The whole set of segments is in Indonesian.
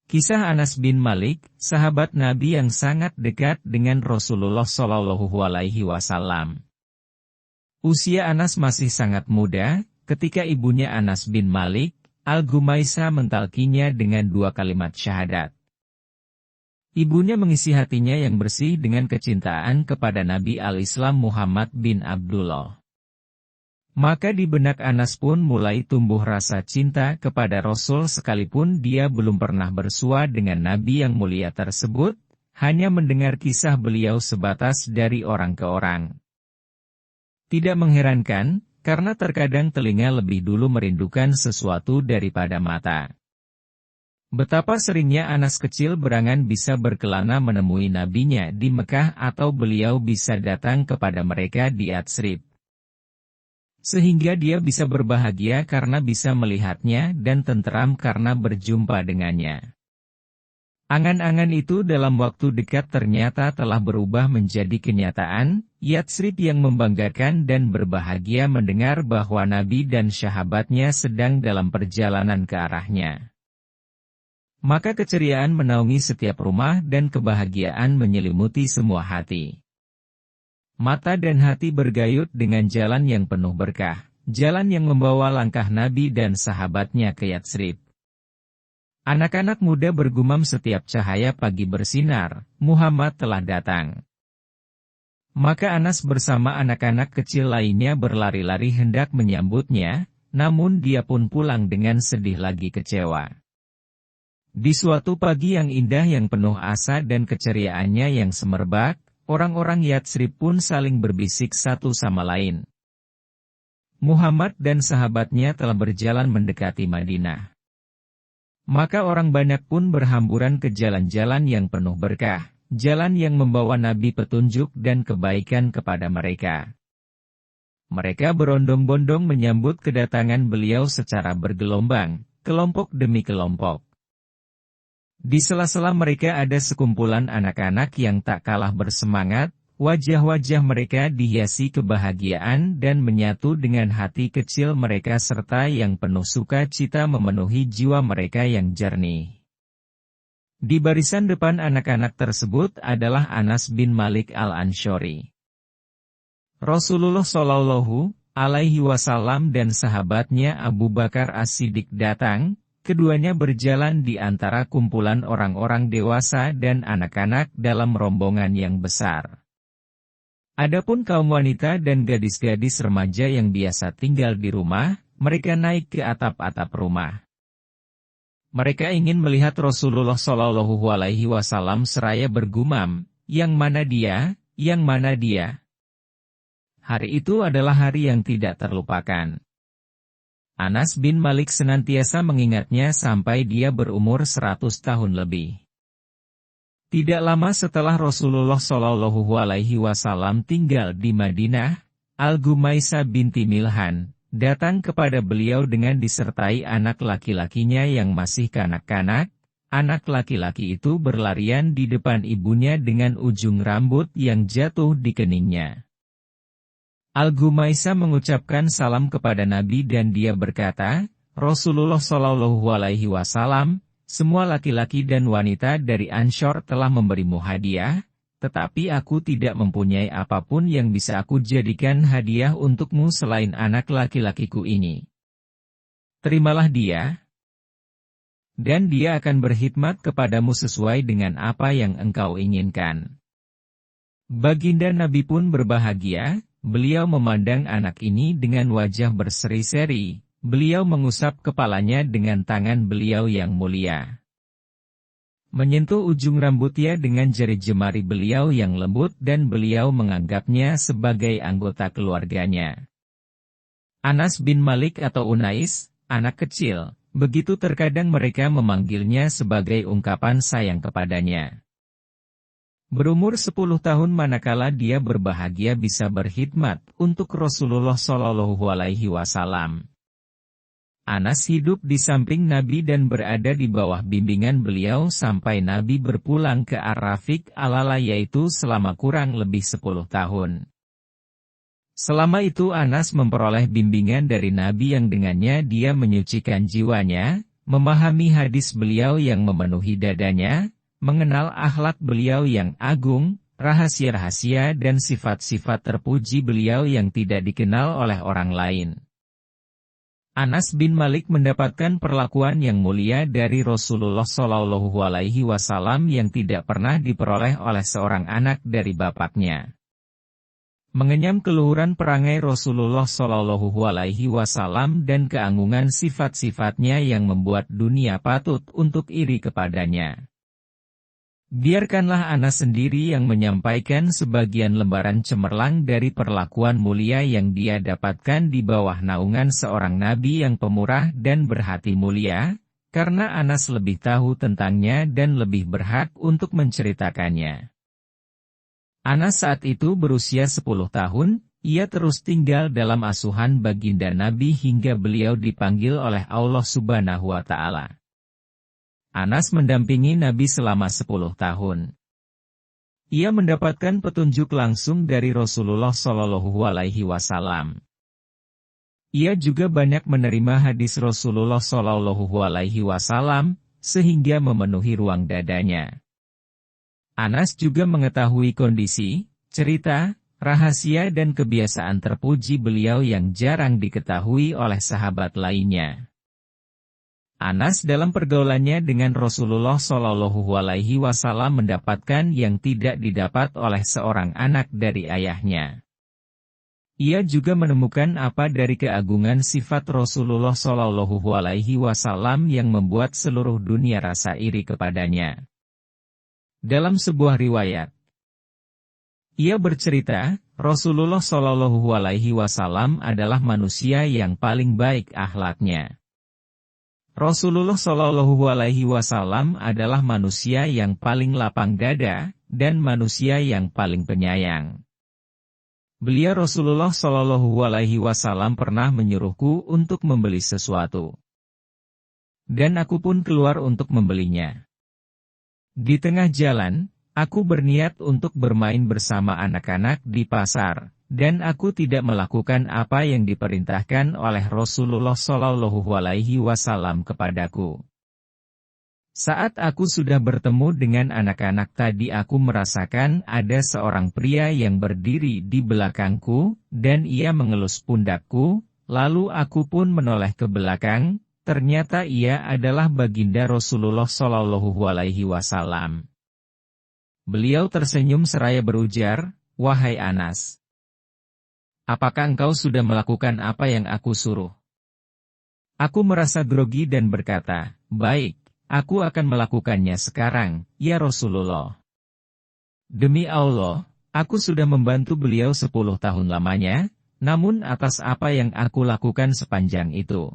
Kisah Anas bin Malik, sahabat Nabi yang sangat dekat dengan Rasulullah Shallallahu Alaihi Wasallam. Usia Anas masih sangat muda, ketika ibunya Anas bin Malik, Al-Gumaisah mentalkinya dengan 2 kalimat syahadat. Ibunya mengisi hatinya yang bersih dengan kecintaan kepada Nabi al-Islam Muhammad bin Abdullah. Maka di benak Anas pun mulai tumbuh rasa cinta kepada Rasul sekalipun dia belum pernah bersua dengan Nabi yang mulia tersebut, hanya mendengar kisah beliau sebatas dari orang ke orang. Tidak mengherankan, karena terkadang telinga lebih dulu merindukan sesuatu daripada mata. Betapa seringnya Anas kecil berangan bisa berkelana menemui nabinya di Mekah atau beliau bisa datang kepada mereka di Yatsrib. Sehingga dia bisa berbahagia karena bisa melihatnya dan tenteram karena berjumpa dengannya. Angan-angan itu dalam waktu dekat ternyata telah berubah menjadi kenyataan. Yatsrib yang membanggakan dan berbahagia mendengar bahwa Nabi dan sahabatnya sedang dalam perjalanan ke arahnya. Maka keceriaan menaungi setiap rumah dan kebahagiaan menyelimuti semua hati. Mata dan hati bergayut dengan jalan yang penuh berkah, jalan yang membawa langkah Nabi dan sahabatnya ke Yatsrib. Anak-anak muda bergumam setiap cahaya pagi bersinar, Muhammad telah datang. Maka Anas bersama anak-anak kecil lainnya berlari-lari hendak menyambutnya, namun dia pun pulang dengan sedih lagi kecewa. Di suatu pagi yang indah yang penuh asa dan keceriaannya yang semerbak, orang-orang Yatsrib pun saling berbisik satu sama lain. Muhammad dan sahabatnya telah berjalan mendekati Madinah. Maka orang banyak pun berhamburan ke jalan-jalan yang penuh berkah, jalan yang membawa Nabi petunjuk dan kebaikan kepada mereka. Mereka berondong-bondong menyambut kedatangan beliau secara bergelombang, kelompok demi kelompok. Di sela-sela mereka ada sekumpulan anak-anak yang tak kalah bersemangat, wajah-wajah mereka dihiasi kebahagiaan dan menyatu dengan hati kecil mereka serta yang penuh sukacita memenuhi jiwa mereka yang jernih. Di barisan depan anak-anak tersebut adalah Anas bin Malik al-Ansyari. Rasulullah Shallallahu Alaihi Wasallam dan sahabatnya Abu Bakar As-Siddiq datang. Keduanya berjalan di antara kumpulan orang-orang dewasa dan anak-anak dalam rombongan yang besar. Adapun kaum wanita dan gadis-gadis remaja yang biasa tinggal di rumah, mereka naik ke atap-atap rumah. Mereka ingin melihat Rasulullah Shallallahu Alaihi Wasallam seraya bergumam, "Yang mana dia? Yang mana dia?" Hari itu adalah hari yang tidak terlupakan. Anas bin Malik senantiasa mengingatnya sampai dia berumur 100 tahun lebih. Tidak lama setelah Rasulullah Shallallahu Alaihi Wasallam tinggal di Madinah, Al-Gumaisah binti Milhan datang kepada beliau dengan disertai anak laki-lakinya yang masih kanak-kanak. Anak laki-laki itu berlarian di depan ibunya dengan ujung rambut yang jatuh di keningnya. Al-Gumaisah mengucapkan salam kepada Nabi dan dia berkata, "Rasulullah Shallallahu Alaihi Wasallam, semua laki-laki dan wanita dari Ansyar telah memberimu hadiah, tetapi aku tidak mempunyai apapun yang bisa aku jadikan hadiah untukmu selain anak laki-lakiku ini. Terimalah dia, dan dia akan berkhidmat kepadamu sesuai dengan apa yang engkau inginkan." Baginda Nabi pun berbahagia. Beliau memandang anak ini dengan wajah berseri-seri, beliau mengusap kepalanya dengan tangan beliau yang mulia. Menyentuh ujung rambutnya dengan jari jemari beliau yang lembut dan beliau menganggapnya sebagai anggota keluarganya. Anas bin Malik atau Unais, anak kecil, begitu terkadang mereka memanggilnya sebagai ungkapan sayang kepadanya. Berumur 10 tahun manakala dia berbahagia bisa berkhidmat untuk Rasulullah Shallallahu Alaihi Wasallam. Anas hidup di samping Nabi dan berada di bawah bimbingan beliau sampai Nabi berpulang ke Ar-Rafiq al-A'la yaitu selama kurang lebih 10 tahun. Selama itu Anas memperoleh bimbingan dari Nabi yang dengannya dia menyucikan jiwanya, memahami hadis beliau yang memenuhi dadanya, mengenal akhlak beliau yang agung, rahasia-rahasia dan sifat-sifat terpuji beliau yang tidak dikenal oleh orang lain. Anas bin Malik mendapatkan perlakuan yang mulia dari Rasulullah Shallallahu Alaihi Wasallam yang tidak pernah diperoleh oleh seorang anak dari bapaknya. Mengenyam keluhuran perangai Rasulullah Shallallahu Alaihi Wasallam dan keagungan sifat-sifatnya yang membuat dunia patut untuk iri kepadanya. Biarkanlah Anas sendiri yang menyampaikan sebagian lembaran cemerlang dari perlakuan mulia yang dia dapatkan di bawah naungan seorang nabi yang pemurah dan berhati mulia, karena Anas lebih tahu tentangnya dan lebih berhak untuk menceritakannya. Anas saat itu berusia 10 tahun, ia terus tinggal dalam asuhan baginda Nabi hingga beliau dipanggil oleh Allah Subhanahu wa Ta'ala. Anas mendampingi Nabi selama 10 tahun. Ia mendapatkan petunjuk langsung dari Rasulullah Shallallahu Alaihi Wasallam. Ia juga banyak menerima hadis Rasulullah Shallallahu Alaihi Wasallam, sehingga memenuhi ruang dadanya. Anas juga mengetahui kondisi, cerita, rahasia dan kebiasaan terpuji beliau yang jarang diketahui oleh sahabat lainnya. Anas dalam pergaulannya dengan Rasulullah Shallallahu Alaihi Wasallam mendapatkan yang tidak didapat oleh seorang anak dari ayahnya. Ia juga menemukan apa dari keagungan sifat Rasulullah Shallallahu Alaihi Wasallam yang membuat seluruh dunia rasa iri kepadanya. Dalam sebuah riwayat, ia bercerita, Rasulullah Shallallahu Alaihi Wasallam adalah manusia yang paling baik akhlaknya. Rasulullah Shallallahu Alaihi Wasallam adalah manusia yang paling lapang dada, dan manusia yang paling penyayang. Beliau Rasulullah Shallallahu Alaihi Wasallam pernah menyuruhku untuk membeli sesuatu. Dan aku pun keluar untuk membelinya. Di tengah jalan, aku berniat untuk bermain bersama anak-anak di pasar. Dan aku tidak melakukan apa yang diperintahkan oleh Rasulullah Shallallahu Alaihi Wasallam kepadaku. Saat aku sudah bertemu dengan anak-anak tadi aku merasakan ada seorang pria yang berdiri di belakangku, dan ia mengelus pundakku, lalu aku pun menoleh ke belakang, ternyata ia adalah baginda Rasulullah Shallallahu Alaihi Wasallam. Beliau tersenyum seraya berujar, "Wahai Anas, apakah engkau sudah melakukan apa yang aku suruh?" Aku merasa grogi dan berkata, "Baik, aku akan melakukannya sekarang, ya Rasulullah." Demi Allah, aku sudah membantu beliau 10 tahun lamanya, namun atas apa yang aku lakukan sepanjang itu.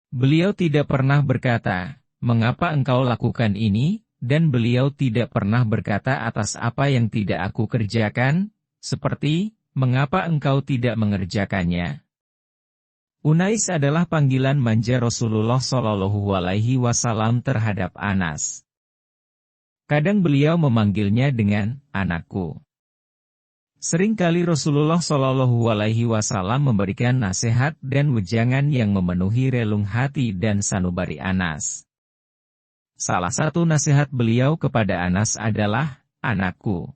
Beliau tidak pernah berkata, "Mengapa engkau lakukan ini?" Dan beliau tidak pernah berkata atas apa yang tidak aku kerjakan, seperti, "Mengapa engkau tidak mengerjakannya?" Unais adalah panggilan manja Rasulullah Shallallahu Alaihi Wasallam terhadap Anas. Kadang beliau memanggilnya dengan anakku. Seringkali Rasulullah Shallallahu Alaihi Wasallam memberikan nasihat dan wejangan yang memenuhi relung hati dan sanubari Anas. Salah satu nasihat beliau kepada Anas adalah, "Anakku,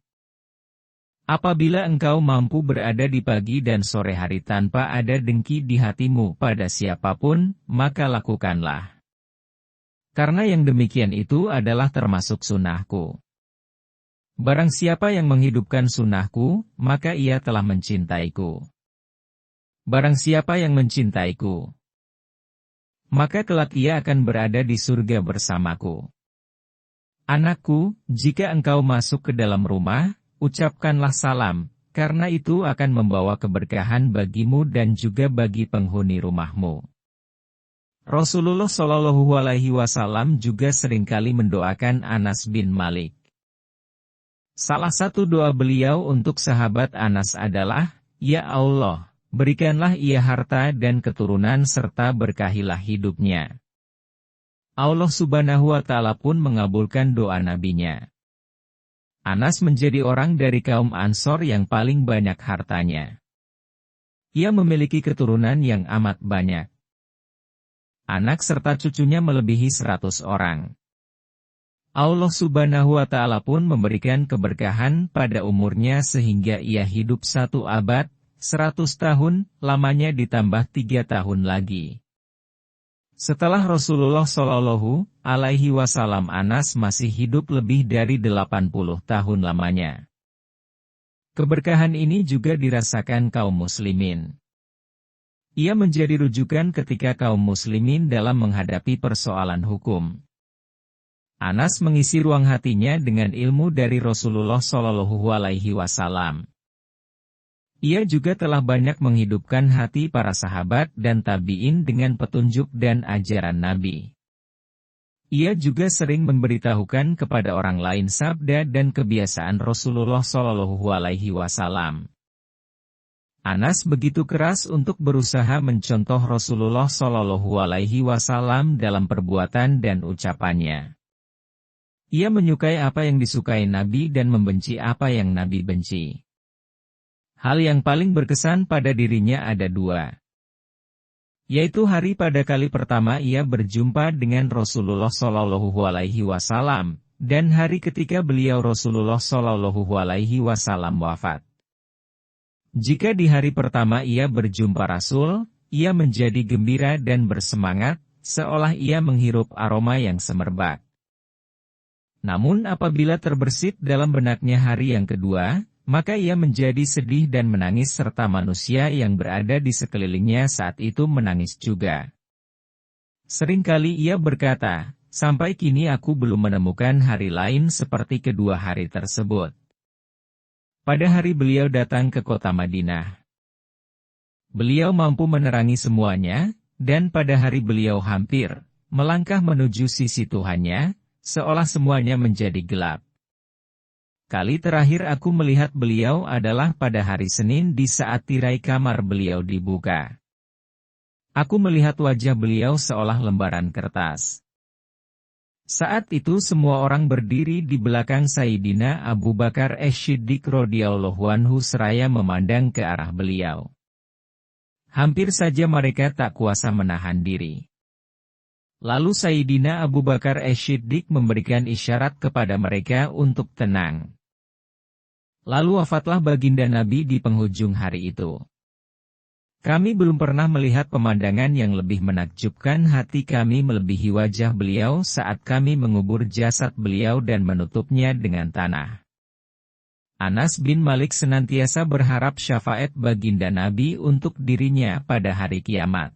apabila engkau mampu berada di pagi dan sore hari tanpa ada dengki di hatimu pada siapapun, maka lakukanlah. Karena yang demikian itu adalah termasuk sunnahku. Barang siapa yang menghidupkan sunnahku, maka ia telah mencintaiku. Barang siapa yang mencintaiku, maka kelak ia akan berada di surga bersamaku. Anakku, jika engkau masuk ke dalam rumah, ucapkanlah salam, karena itu akan membawa keberkahan bagimu dan juga bagi penghuni rumahmu." Rasulullah Shallallahu Alaihi Wasallam juga seringkali mendoakan Anas bin Malik. Salah satu doa beliau untuk sahabat Anas adalah, "Ya Allah, berikanlah ia harta dan keturunan serta berkahilah hidupnya." Allah Subhanahu wa Ta'ala pun mengabulkan doa nabinya. Anas menjadi orang dari kaum Ansor yang paling banyak hartanya. Ia memiliki keturunan yang amat banyak. Anak serta cucunya melebihi 100 orang. Allah Subhanahu wa Ta'ala pun memberikan keberkahan pada umurnya sehingga ia hidup 1 abad, 100 tahun, lamanya ditambah 3 tahun lagi. Setelah Rasulullah Shallallahu Alaihi Wasallam, Anas masih hidup lebih dari 80 tahun lamanya. Keberkahan ini juga dirasakan kaum muslimin. Ia menjadi rujukan ketika kaum muslimin dalam menghadapi persoalan hukum. Anas mengisi ruang hatinya dengan ilmu dari Rasulullah Shallallahu Alaihi Wasallam. Ia juga telah banyak menghidupkan hati para sahabat dan tabi'in dengan petunjuk dan ajaran Nabi. Ia juga sering memberitahukan kepada orang lain sabda dan kebiasaan Rasulullah Shallallahu Alaihi Wasallam. Anas begitu keras untuk berusaha mencontoh Rasulullah Shallallahu Alaihi Wasallam dalam perbuatan dan ucapannya. Ia menyukai apa yang disukai Nabi dan membenci apa yang Nabi benci. Hal yang paling berkesan pada dirinya ada 2. Yaitu hari pada kali pertama ia berjumpa dengan Rasulullah Shallallahu Alaihi Wasallam, dan hari ketika beliau Rasulullah Shallallahu Alaihi Wasallam wafat. Jika di hari pertama ia berjumpa Rasul, ia menjadi gembira dan bersemangat, seolah ia menghirup aroma yang semerbak. Namun apabila terbersit dalam benaknya hari yang kedua, maka ia menjadi sedih dan menangis serta manusia yang berada di sekelilingnya saat itu menangis juga. Seringkali ia berkata, sampai kini aku belum menemukan hari lain seperti kedua hari tersebut. Pada hari beliau datang ke kota Madinah. Beliau mampu menerangi semuanya, dan pada hari beliau hampir melangkah menuju sisi Tuhannya, seolah semuanya menjadi gelap. Kali terakhir aku melihat beliau adalah pada hari Senin di saat tirai kamar beliau dibuka. Aku melihat wajah beliau seolah lembaran kertas. Saat itu semua orang berdiri di belakang Sayyidina Abu Bakar As-Siddiq radhiyallahu anhu seraya memandang ke arah beliau. Hampir saja mereka tak kuasa menahan diri. Lalu Sayyidina Abu Bakar As-Siddiq memberikan isyarat kepada mereka untuk tenang. Lalu wafatlah baginda Nabi di penghujung hari itu. Kami belum pernah melihat pemandangan yang lebih menakjubkan, hati kami melebihi wajah beliau saat kami mengubur jasad beliau dan menutupnya dengan tanah. Anas bin Malik senantiasa berharap syafaat baginda Nabi untuk dirinya pada hari kiamat.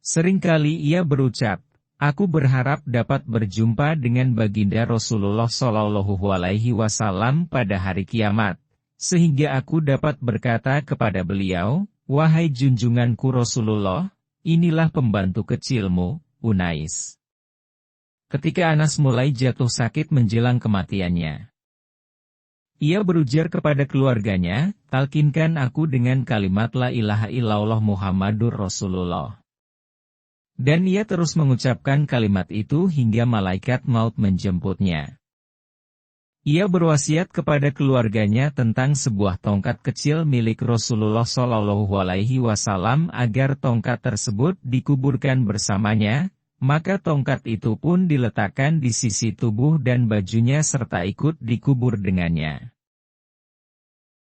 Seringkali ia berucap, aku berharap dapat berjumpa dengan baginda Rasulullah Shallallahu Alaihi Wasallam pada hari kiamat, sehingga aku dapat berkata kepada beliau, wahai junjunganku Rasulullah, inilah pembantu kecilmu, Unais. Ketika Anas mulai jatuh sakit menjelang kematiannya, ia berujar kepada keluarganya, talkinkan aku dengan kalimat la ilaha illallah Muhammadur Rasulullah. Dan ia terus mengucapkan kalimat itu hingga malaikat maut menjemputnya. Ia berwasiat kepada keluarganya tentang sebuah tongkat kecil milik Rasulullah Shallallahu Alaihi Wasallam agar tongkat tersebut dikuburkan bersamanya, maka tongkat itu pun diletakkan di sisi tubuh dan bajunya serta ikut dikubur dengannya.